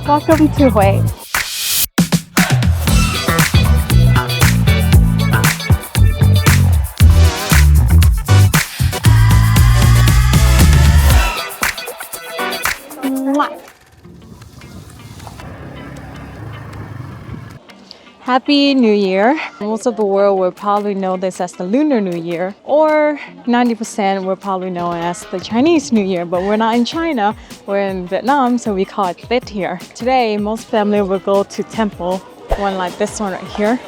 Welcome to Hue. Happy New Year. Most of the world will probably know this as the Lunar New Year, or 90% will probably know as the Chinese New Year, but we're not in China, we're in Vietnam, so we call it Tết here. Today, most family will go to temple, one like this one right here.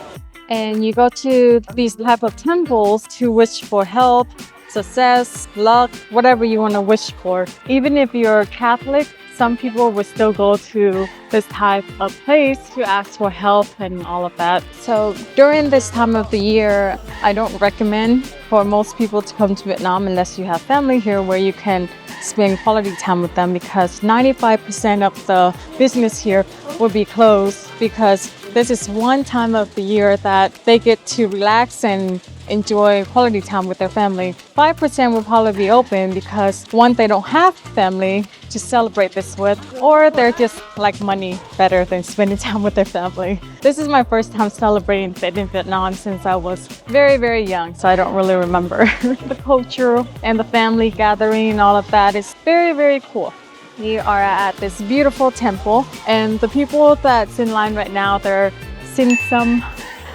And you go to these type of temples to wish for health, success, luck, whatever you want to wish for. Even if you're Catholic, some people will still go to this type of place to ask for health and all of that. So during this time of the year, I don't recommend for most people to come to Vietnam unless you have family here where you can spend quality time with them, because 95% of the business here will be closed, because this is one time of the year that they get to relax and enjoy quality time with their family. 5% will probably be open because one, they don't have family to celebrate this with, or they're just like money better than spending time with their family. This is my first time celebrating Tết in Vietnam since I was very, very young, so I don't really remember. The culture and the family gathering and all of that is very, very cool. We are at this beautiful temple, and the people that's in line right now, they're Sin Sum.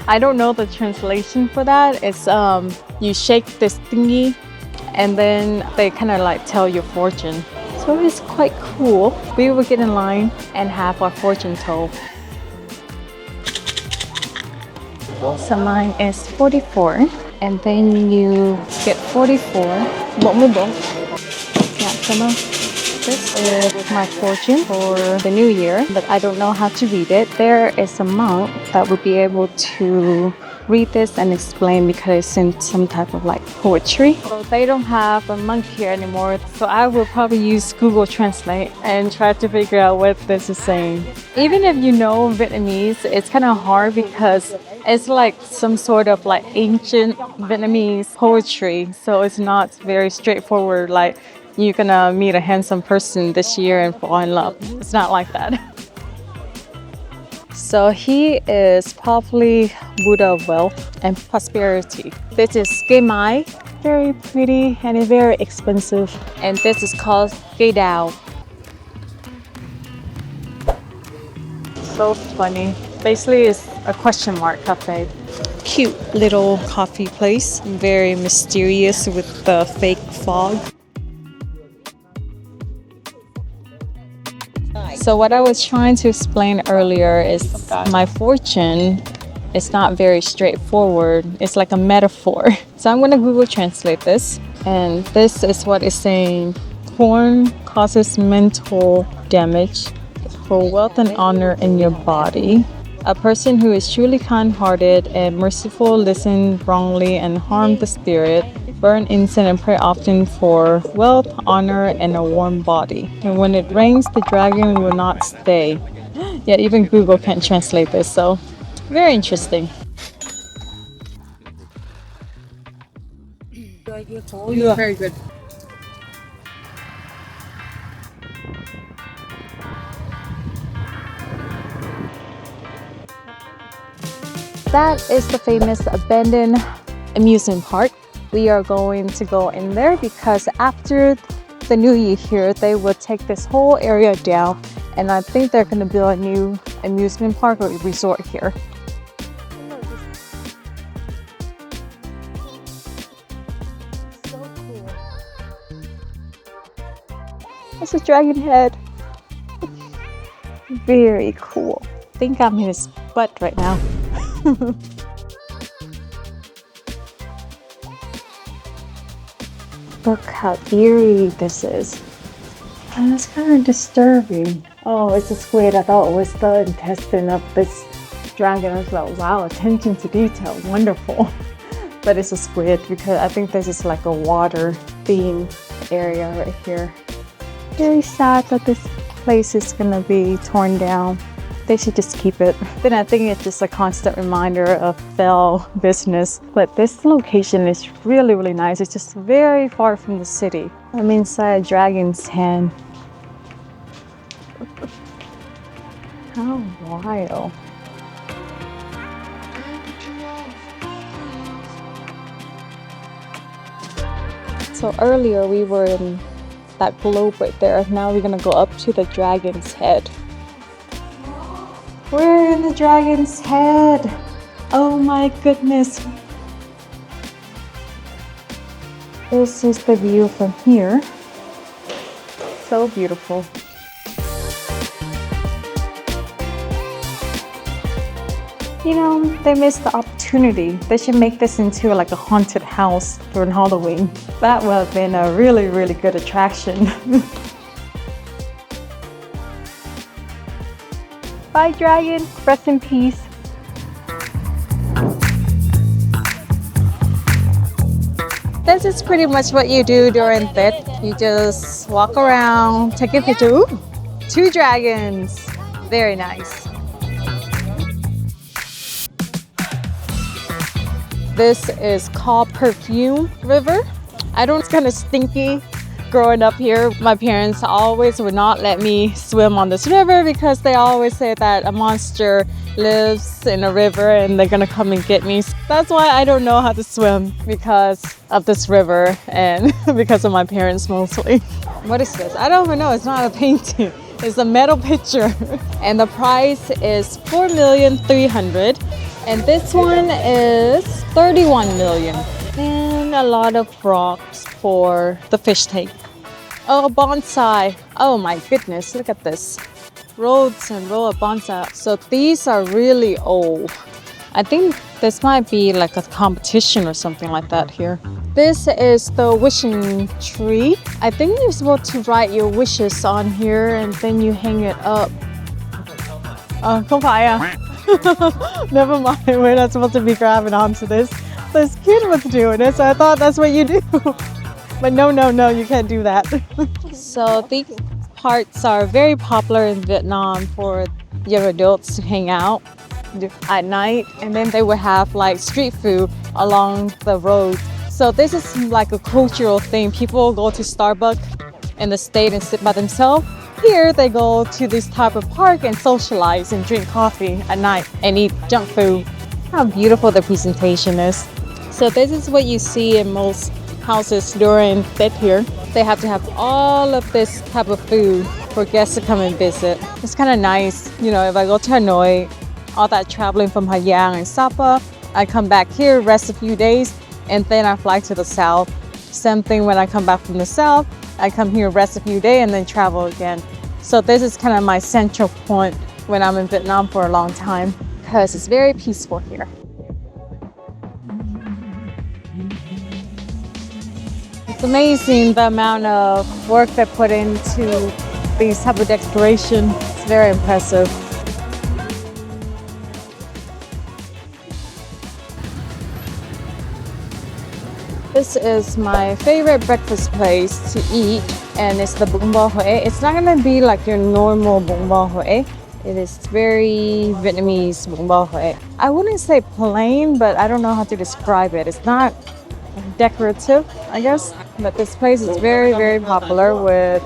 I don't know the translation for that. It's you shake this thingy and then they kind of like tell your fortune. So it's quite cool. We will get in line and have our fortune told. So mine is 44, and then you get 44. 44. Yeah, come on. This is my fortune for the new year, but I don't know how to read it. There is a monk that will be able to read this and explain, because it's in some type of like poetry. So they don't have a monk here anymore, so I will probably use Google Translate and try to figure out what this is saying. Even if you know Vietnamese, it's kind of hard because it's like some sort of like ancient Vietnamese poetry, so it's not very straightforward like you're gonna meet a handsome person this year and fall in love. It's not like that. So he is probably Buddha of wealth and prosperity. This is Cây Mai, very pretty and very expensive. And this is called Cây Đào. So funny. Basically, it's a question mark cafe. Cute little coffee place, very mysterious with the fake fog. So what I was trying to explain earlier is my fortune is not very straightforward. It's like a metaphor. So I'm going to Google Translate this. And this is what it's saying. Porn causes mental damage for wealth and honor in your body. A person who is truly kind-hearted and merciful listen wrongly and harm the spirit. Burn incense and pray often for wealth, honor, and a warm body. And when it rains, the dragon will not stay. Yeah, even Google can't translate this, so very interesting. Very good. That is the famous abandoned amusement park. We are going to go in there because after the new year here, they will take this whole area down, and I think they're going to build a new amusement park or resort here. So cool. It's a dragon head. Very cool. I think I'm in his butt right now. Look how eerie this is. And it's kind of disturbing. Oh, it's a squid. I thought it was the intestine of this dragon. I was like, wow, attention to detail, wonderful. But it's a squid because I think this is like a water themed area right here. Very sad that this place is gonna be torn down. They should just keep it. Then I think it's just a constant reminder of failed business. But this location is really, really nice. It's just very far from the city. I'm inside a dragon's hand. How wild. So earlier we were in that globe right there. Now we're gonna go up to the dragon's head. We're in the dragon's head. Oh my goodness. This is the view from here. So beautiful. You know, they missed the opportunity. They should make this into like a haunted house during Halloween. That would have been a really, really good attraction. Bye, dragon. Rest in peace. This is pretty much what you do during Tết. You just walk around, take a picture. Ooh, 2 dragons. Very nice. This is called Perfume River. I don't, it's kind of stinky. Growing up here, my parents always would not let me swim on this river because they always say that a monster lives in a river and they're gonna come and get me. That's why I don't know how to swim, because of this river and because of my parents mostly. What is this? I don't even know. It's not a painting. It's a metal picture. And the price is 4,300,000. And this one is 31 million. And a lot of rocks for the fish tank. Oh, bonsai. Oh my goodness, look at this. Rows and rows of bonsai. So these are really old. I think this might be like a competition or something like that here. This is the wishing tree. I think you're supposed to write your wishes on here and then you hang it up. Không phải à? Never mind, we're not supposed to be grabbing onto this. This kid was doing it, so I thought that's what you do. But no, you can't do that. So these parts are very popular in Vietnam for young adults to hang out at night. And then they would have like street food along the road. So this is like a cultural thing. People go to Starbucks in the state and sit by themselves. Here they go to this type of park and socialize and drink coffee at night and eat junk food. How beautiful the presentation is. So this is what you see in most houses during Tết here. They have to have all of this type of food for guests to come and visit. It's kind of nice. You know, if I go to Hanoi, all that traveling from Hà Giang and Sapa, I come back here, rest a few days, and then I fly to the south. Same thing when I come back from the south. I come here, rest a few days, and then travel again. So this is kind of my central point when I'm in Vietnam for a long time, because it's very peaceful here. It's amazing the amount of work they put into these type of decoration. It's very impressive. This is my favorite breakfast place to eat, and it's the Bun Bo Hue. It's not gonna be like your normal Bun Bo Hue. It is very Vietnamese Bun Bo Hue. I wouldn't say plain, but I don't know how to describe it. It's not decorative, I guess, but this place is very, very popular with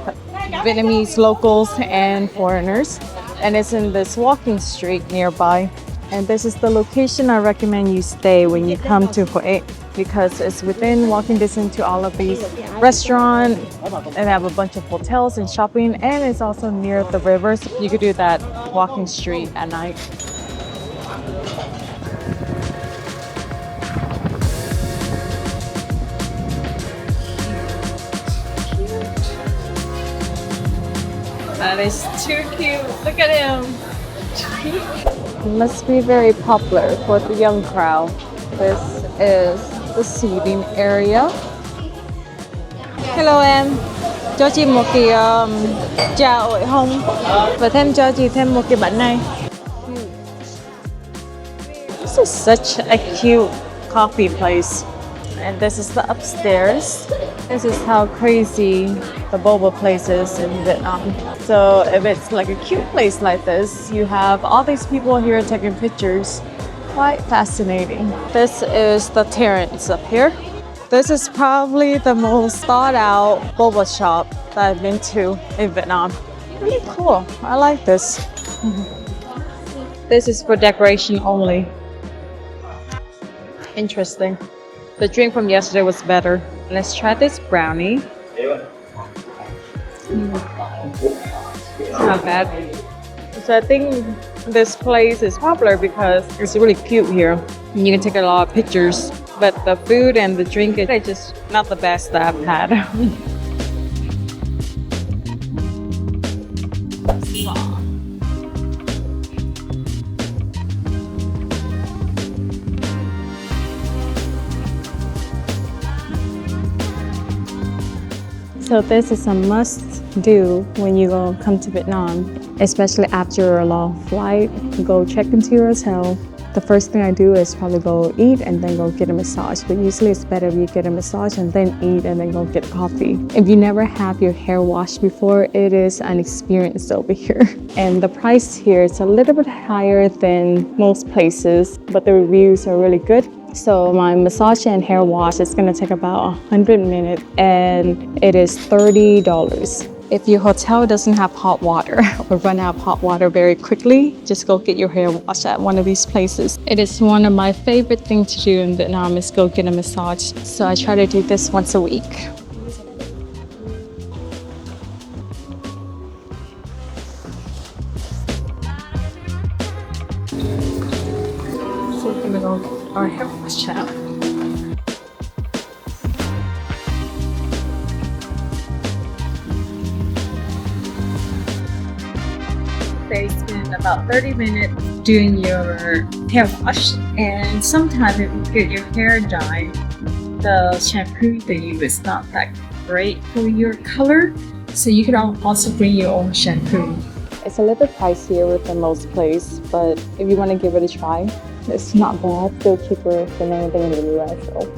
Vietnamese locals and foreigners, and it's in this walking street nearby. And this is the location I recommend you stay when you come to Hue, because it's within walking distance to all of these restaurants, and they have a bunch of hotels and shopping, and it's also near the river, so you could do that walking street at night. That is too cute. Look at him. It must be very popular for the young crowd. This is the seating area. Hello em. Cho chị một cái trà ổi hồng và thêm cho chị thêm một cái bánh này. This is such a cute coffee place. And this is the upstairs. This is how crazy the boba place is in Vietnam. So if it's like a cute place like this, you have all these people here taking pictures. Quite fascinating. This is the terrace up here. This is probably the most thought out boba shop that I've been to in Vietnam. Really cool. I like this. This is for decoration only. Interesting. The drink from yesterday was better. Let's try this brownie. It's not bad. So I think this place is popular because it's really cute here. You can take a lot of pictures. But the food and the drink is just not the best that I've had. So this is a must-do when you come to Vietnam, especially after a long flight. Go check into your hotel. The first thing I do is probably go eat and then go get a massage. But usually it's better if you get a massage and then eat and then go get coffee. If you never have your hair washed before, it is an experience over here. And the price here is a little bit higher than most places, but the reviews are really good. So my massage and hair wash is gonna take about 100 minutes and it is $30. If your hotel doesn't have hot water or run out of hot water very quickly, just go get your hair washed at one of these places. It is one of my favorite things to do in Vietnam is go get a massage. So I try to do this once a week. So we're gonna go get our hair wash now. They spend about 30 minutes doing your hair wash, and sometimes if you get your hair dye, the shampoo they use is not that great for your color, so you can also bring your own shampoo. It's a little bit pricier than most places, but if you want to give it a try, it's not bad. Still cheaper than anything in the US. So.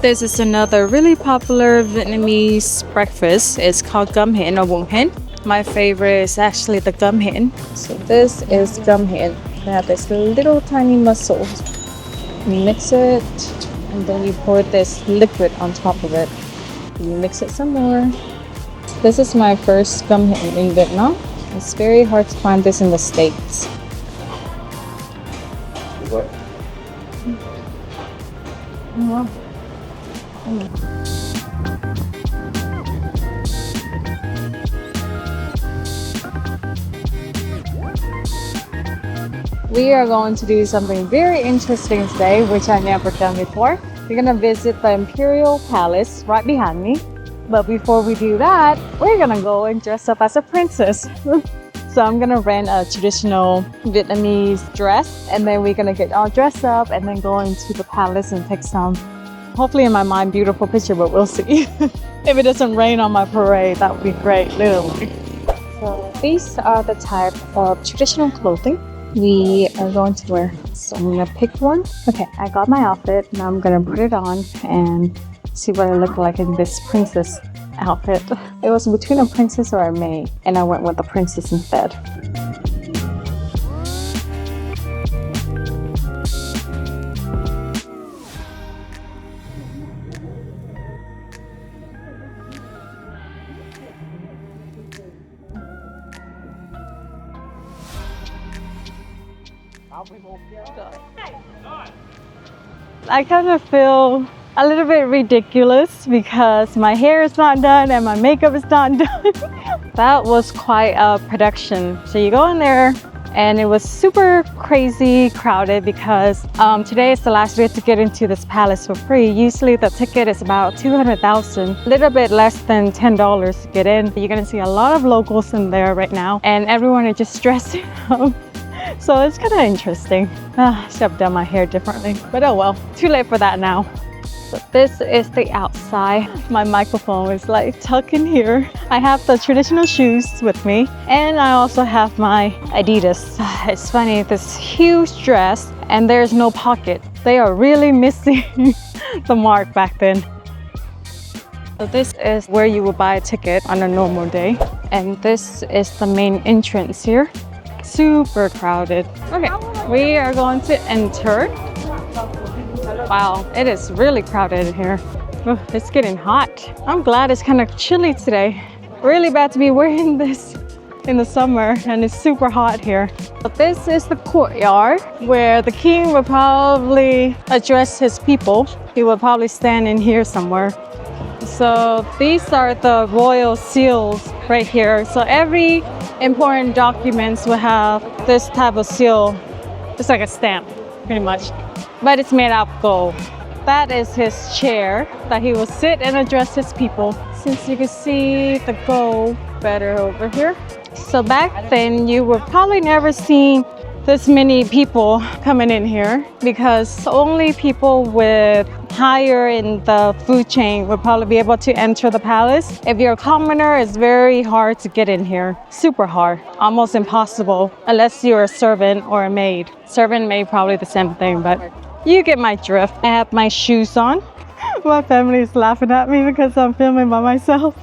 This is another really popular Vietnamese breakfast. It's called gum hen or bún hen. My favorite is actually the gum hen. So this is gum hen. They have this little tiny mussels. You mix it and then you pour this liquid on top of it. You mix it some more. This is my first gum hen in Vietnam. It's very hard to find this in the States. Wow. We are going to do something very interesting today, which I've never done before. We're gonna visit the Imperial Palace right behind me. But before we do that, we're gonna go and dress up as a princess. So I'm gonna rent a traditional Vietnamese dress, and then we're gonna get all dressed up and then go into the palace and take some, hopefully in my mind, beautiful picture, but we'll see. If it doesn't rain on my parade, that would be great, literally. So these are the type of traditional clothing we are going to wear. So I'm gonna pick one. Okay, I got my outfit. Now I'm gonna put it on and see what I look like in this princess outfit. It was between a princess or a maid, and I went with the princess instead. I kind of feel a little bit ridiculous because my hair is not done and my makeup is not done. That was quite a production. So you go in there and it was super crazy crowded because today is the last day to get into this palace for free. Usually the ticket is about 200,000, a little bit less than $10 to get in. You're gonna see a lot of locals in there right now and everyone is just dressing up. So it's kind of interesting. Should have done my hair differently, but oh well, too late for that now. So this is the outside. My microphone is like tucked in here. I have the traditional shoes with me and I also have my Adidas. It's funny, this huge dress and there's no pocket. They are really missing the mark back then. So this is where you would buy a ticket on a normal day. And this is the main entrance here. Super crowded. Okay, we are going to enter. Wow, it is really crowded here. Oh, it's getting hot. I'm glad it's kind of chilly today. Really bad to be wearing this in the summer, and it's super hot here. But this is the courtyard where the king will probably address his people. He will probably stand in here somewhere. So these are the royal seals right here. So every important documents will have this type of seal. It's like a stamp, pretty much. But it's made out of gold. That is his chair that he will sit and address his people. Since you can see the gold better over here. So back then, you would probably never see this many people coming in here because only people with higher in the food chain would probably be able to enter the palace. If you're a commoner, it's very hard to get in here. Super hard, almost impossible, unless you're a servant or a maid. Servant, maid, probably the same thing, but you get my drift. I have my shoes on. My family is laughing at me because I'm filming by myself.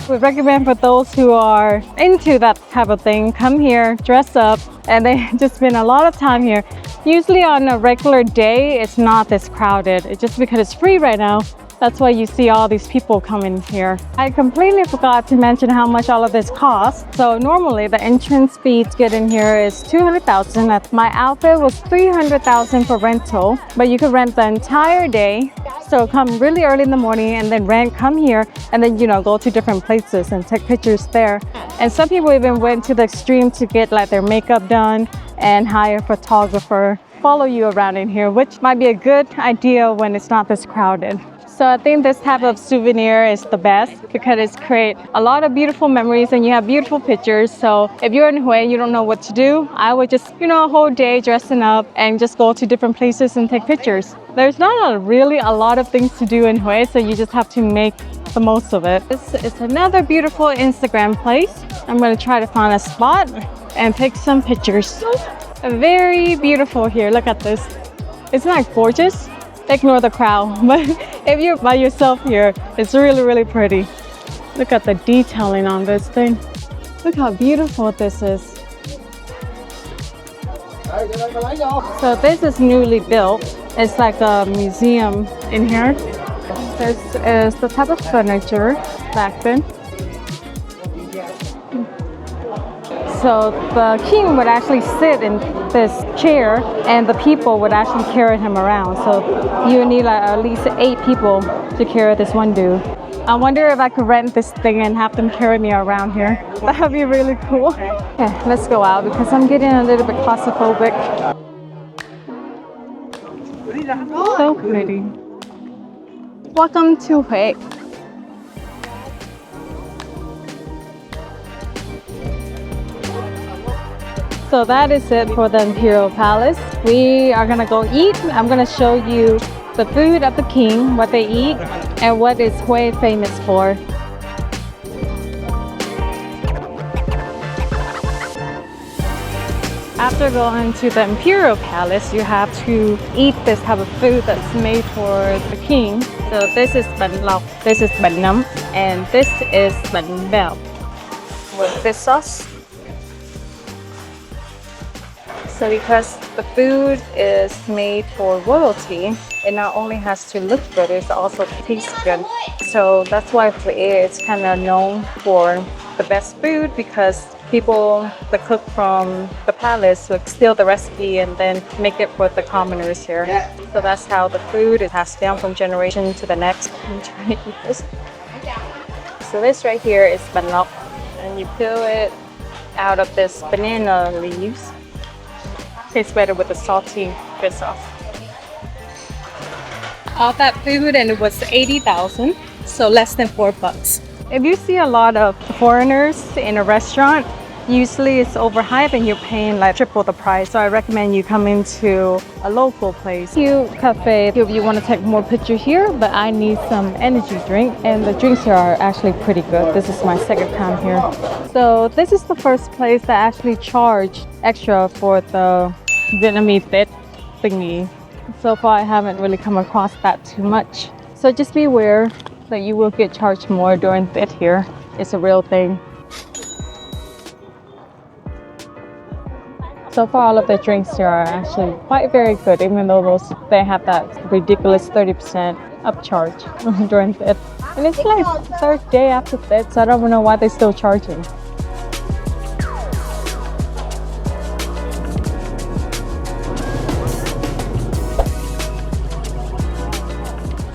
We recommend for those who are into that type of thing, come here, dress up, and they just spend a lot of time here. Usually on a regular day, it's not this crowded. It's just because it's free right now. That's why you see all these people coming here. I completely forgot to mention how much all of this costs. So normally the entrance fee to get in here is 200,000. My outfit was 300,000 for rental, but you could rent the entire day. So come really early in the morning and then come here and then, go to different places and take pictures there. And some people even went to the extreme to get like their makeup done and hire a photographer, follow you around in here, which might be a good idea when it's not this crowded. So I think this type of souvenir is the best because it's create a lot of beautiful memories and you have beautiful pictures. So if you're in Hue and you don't know what to do, I would just, a whole day dressing up and just go to different places and take pictures. There's not really a lot of things to do in Hue, so you just have to make the most of it. This is another beautiful Instagram place. I'm going to try to find a spot and take some pictures. Very beautiful here. Look at this. Isn't that gorgeous? Ignore the crowd, but if you're by yourself here, it's really, really pretty. Look at the detailing on this thing. Look how beautiful this is. So this is newly built. It's like a museum in here. This is the type of furniture back then. So the king would actually sit in this chair and the people would actually carry him around. So you need like at least 8 people to carry this one dude. I wonder if I could rent this thing and have them carry me around here. That would be really cool. Okay, let's go out because I'm getting a little bit claustrophobic. So pretty. Welcome to Hue. So that is it for the Imperial Palace. We are gonna go eat. I'm gonna show you the food of the king, what they eat, and what is Hue famous for. After going to the Imperial Palace, you have to eat this type of food that's made for the king. So this is bun lọc, this is bun nấm, and this is bun bèo with this sauce. So because the food is made for royalty, it not only has to look good, it also tastes good. So that's why Hue is kind of known for the best food because people, the cook from the palace, would steal the recipe and then make it for the commoners here. So that's how the food is passed down from generation to the next. I'm trying to eat this. So this right here is bun lọc, and you peel it out of this banana leaves. Tastes better with the salty good sauce. All that food and it was 80,000, so less than $4. If you see a lot of foreigners in a restaurant, Usually it's overhyped and you're paying like triple the price. So I recommend you come into a local place. Hue Cafe if you want to take more pictures here, but I need some energy drink and the drinks here are actually pretty good. This is my second time here. So this is the first place that actually charged extra for the Vietnamese Tết thingy. So far I haven't really come across that too much. So just be aware that you will get charged more during Tết here. It's a real thing. So far, all of the drinks here are actually quite very good, even though they have that ridiculous 30% upcharge during Tết. And it's like third day after Tết, so I don't know why they're still charging.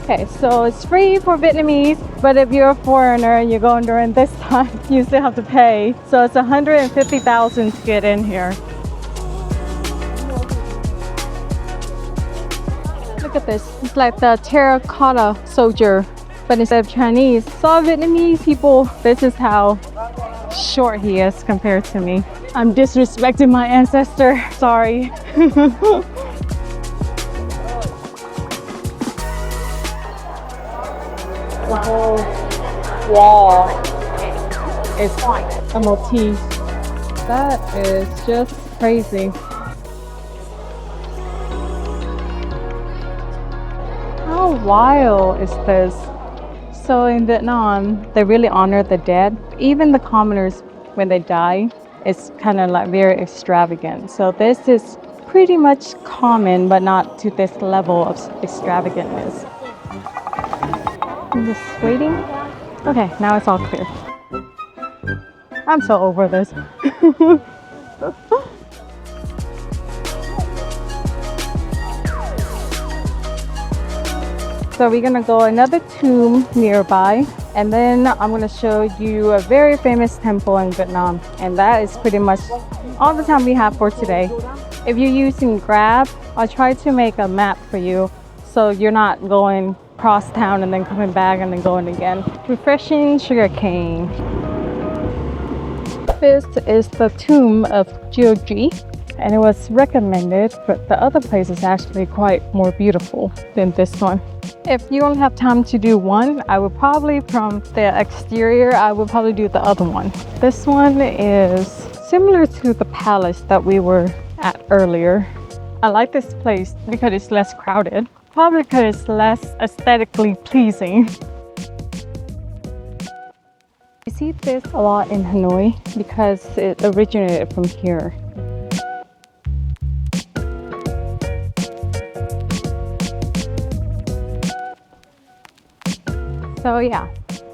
Okay, so it's free for Vietnamese, but if you're a foreigner and you're going during this time, you still have to pay. So it's 150,000 to get in here. Look at this. It's like the terracotta soldier, but instead of Chinese. So Vietnamese people, this is how short he is compared to me. I'm disrespecting my ancestor. Sorry. The whole wall is a motif. That is just crazy. How wild is this? So in Vietnam, they really honor the dead. Even the commoners, when they die, it's kind of like very extravagant. So this is pretty much common, but not to this level of extravagantness. I'm just waiting. Okay, now it's all clear. I'm so over this. So we're gonna go another tomb nearby, and then I'm gonna show you a very famous temple in Vietnam, and that is pretty much all the time we have for today. If you're using Grab, I'll try to make a map for you so you're not going across town and then coming back and then going again. Refreshing sugar cane. This is the tomb of Thieu Tri, and it was recommended, but the other place is actually quite more beautiful than this one. If you only have time to do one, I would probably, from the exterior, I would probably do the other one. This one is similar to the palace that we were at earlier. I like this place because it's less crowded. Probably because it's less aesthetically pleasing. You see this a lot in Hanoi because it originated from here. So yeah,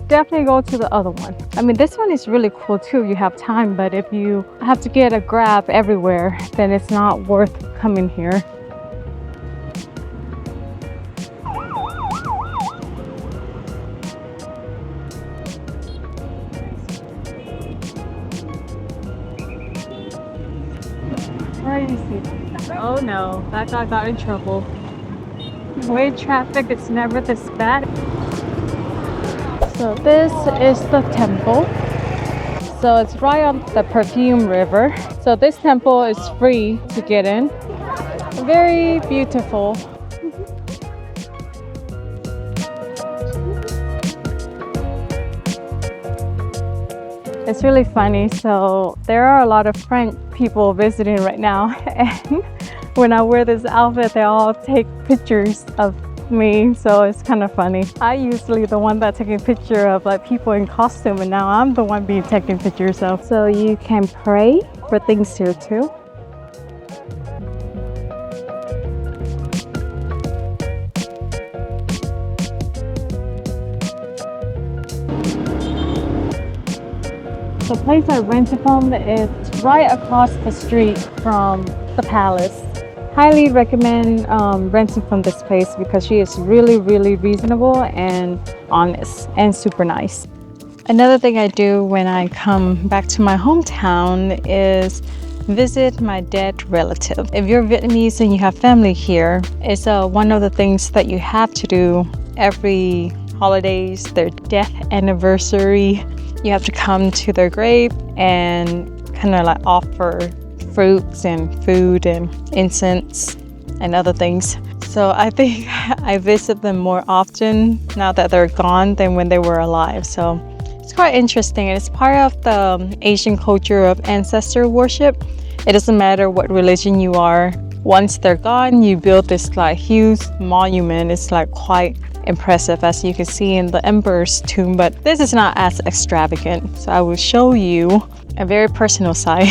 definitely go to the other one. I mean, this one is really cool too. You have time, but if you have to get a Grab everywhere, then it's not worth coming here. Crazy. Oh no, that guy got in trouble. The way traffic is never this bad. So this is the temple. So it's right on the Perfume River. So this temple is free to get in. Very beautiful. It's really funny. So there are a lot of French people visiting right now, and when I wear this outfit, they all take pictures of me, so it's kind of funny. I usually the one that's taking picture of like people in costume, and now I'm the one being taken pictures of. So you can pray for things here too. The place I rented from is right across the street from the palace. Highly recommend renting from this place because she is really reasonable and honest and super nice. Another thing I do when I come back to my hometown is visit my dead relative. If you're Vietnamese and you have family here, it's one of the things that you have to do every holidays, their death anniversary. You have to come to their grave and kind of like offer fruits and food and incense and other things. So I think I visit them more often now that they're gone than when they were alive. So it's quite interesting. It's part of the Asian culture of ancestor worship. It doesn't matter what religion you are. Once they're gone, you build this like huge monument. It's like quite impressive, as you can see in the emperor's tomb, but this is not as extravagant. So I will show you a very personal side.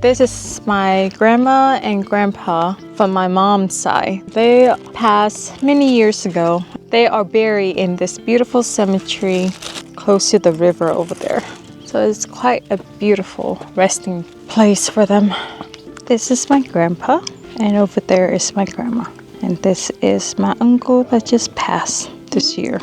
This is my grandma and grandpa from my mom's side. They passed many years ago. They are buried in this beautiful cemetery close to the river over there. So it's quite a beautiful resting place for them. This is my grandpa, and over there is my grandma. And this is my uncle that just passed this year.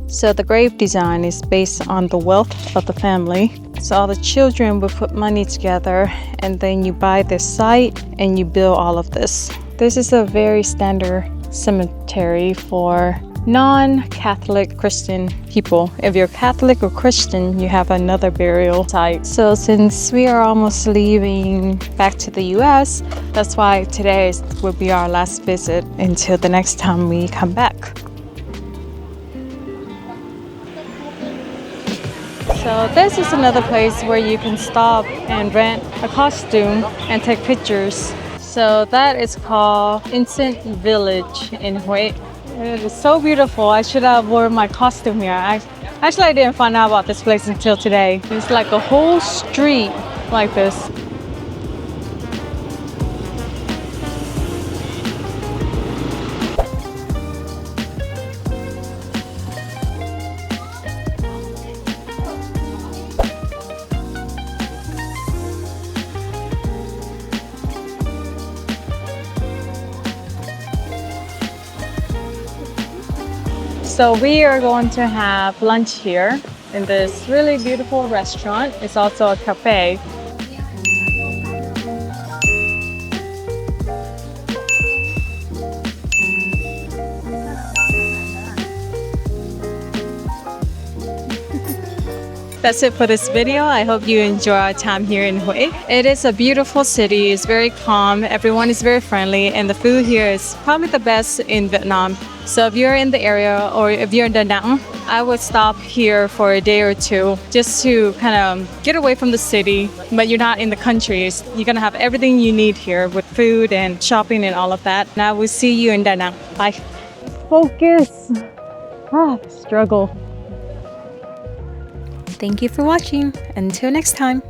So the grave design is based on the wealth of the family. So all the children will put money together, and then you buy this site and you build all of this. This is a very standard cemetery for non-Catholic Christian people. If you're Catholic or Christian, you have another burial site. So since we are almost leaving back to the US, that's why today will be our last visit until the next time we come back. So this is another place where you can stop and rent a costume and take pictures. So that is called Incense Village in Hue. It is so beautiful. I should have worn my costume here. Actually, I didn't find out about this place until today. It's like a whole street like this. So we are going to have lunch here in this really beautiful restaurant. It's also a cafe. That's it for this video. I hope you enjoy our time here in Hue. It is a beautiful city. It's very calm. Everyone is very friendly, and the food here is probably the best in Vietnam. So if you're in the area, or if you're in Da Nang, I would stop here for a day or two just to kind of get away from the city, but you're not in the country. You're gonna have everything you need here with food and shopping and all of that. And I will see you in Da Nang. Bye. Focus. Struggle. Thank you for watching. Until next time.